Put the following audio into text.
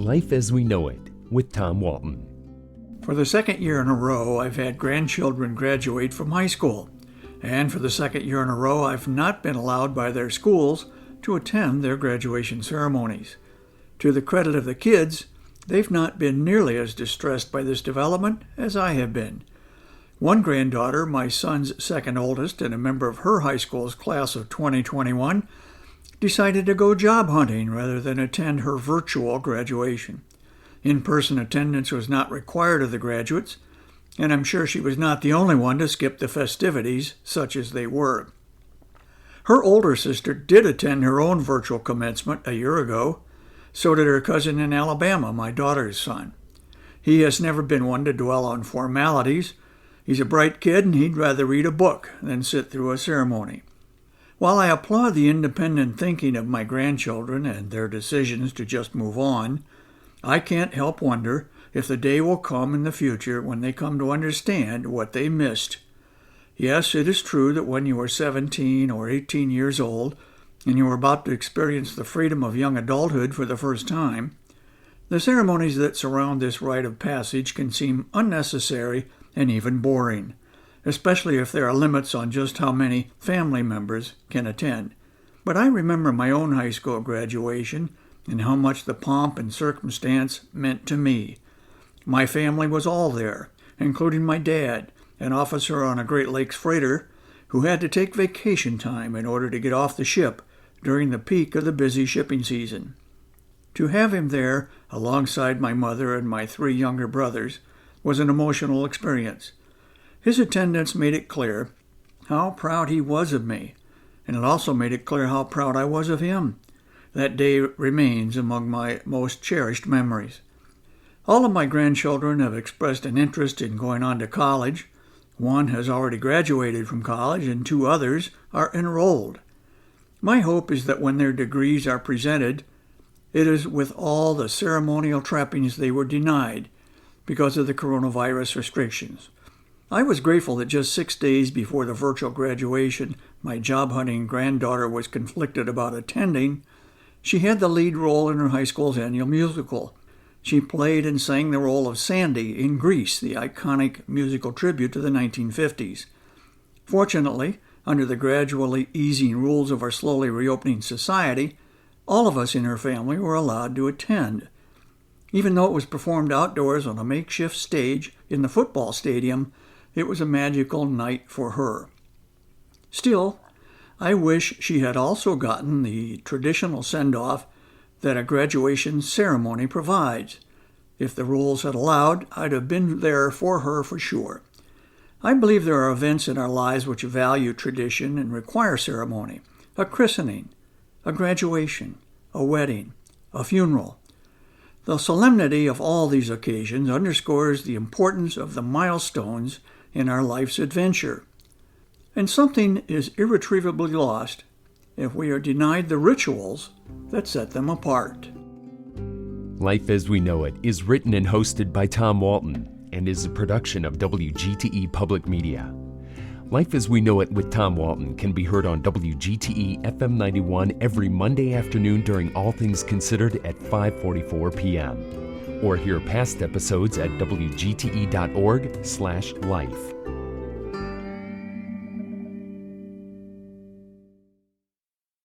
Life as We Know It with Tom Walton. For the second year in a row, I've had grandchildren graduate from high school. And for the second year in a row, I've not been allowed by their schools to attend their graduation ceremonies. To the credit of the kids, they've not been nearly as distressed by this development as I have been. One granddaughter, my son's second oldest and a member of her high school's class of 2021, decided to go job hunting rather than attend her virtual graduation. In-person attendance was not required of the graduates, and I'm sure she was not the only one to skip the festivities, such as they were. Her older sister did attend her own virtual commencement a year ago. So did her cousin in Alabama, my daughter's son. He has never been one to dwell on formalities. He's a bright kid, and he'd rather read a book than sit through a ceremony. While I applaud the independent thinking of my grandchildren and their decisions to just move on, I can't help wonder if the day will come in the future when they come to understand what they missed. Yes, it is true that when you were 17 or 18 years old and you were about to experience the freedom of young adulthood for the first time, the ceremonies that surround this rite of passage can seem unnecessary and even boring, especially if there are limits on just how many family members can attend. But I remember my own high school graduation and how much the pomp and circumstance meant to me. My family was all there, including my dad, an officer on a Great Lakes freighter who had to take vacation time in order to get off the ship during the peak of the busy shipping season. To have him there, alongside my mother and my 3 younger brothers, was an emotional experience. His attendance made it clear how proud he was of me, and it also made it clear how proud I was of him. That day remains among my most cherished memories. All of my grandchildren have expressed an interest in going on to college. One has already graduated from college, and 2 others are enrolled. My hope is that when their degrees are presented, it is with all the ceremonial trappings they were denied because of the coronavirus restrictions. I was grateful that just 6 days before the virtual graduation my job-hunting granddaughter was conflicted about attending, she had the lead role in her high school's annual musical. She played and sang the role of Sandy in Grease, the iconic musical tribute to the 1950s. Fortunately, under the gradually easing rules of our slowly reopening society, all of us in her family were allowed to attend. Even though it was performed outdoors on a makeshift stage in the football stadium, it was a magical night for her. Still, I wish she had also gotten the traditional send-off that a graduation ceremony provides. If the rules had allowed, I'd have been there for her for sure. I believe there are events in our lives which value tradition and require ceremony. A christening, a graduation, a wedding, a funeral. The solemnity of all these occasions underscores the importance of the milestones in our life's adventure. And something is irretrievably lost if we are denied the rituals that set them apart. Life as We Know It is written and hosted by Tom Walton and is a production of WGTE Public Media. Life as We Know It with Tom Walton can be heard on WGTE FM 91 every Monday afternoon during All Things Considered at 5:44 p.m. Or hear past episodes at wgte.org/life.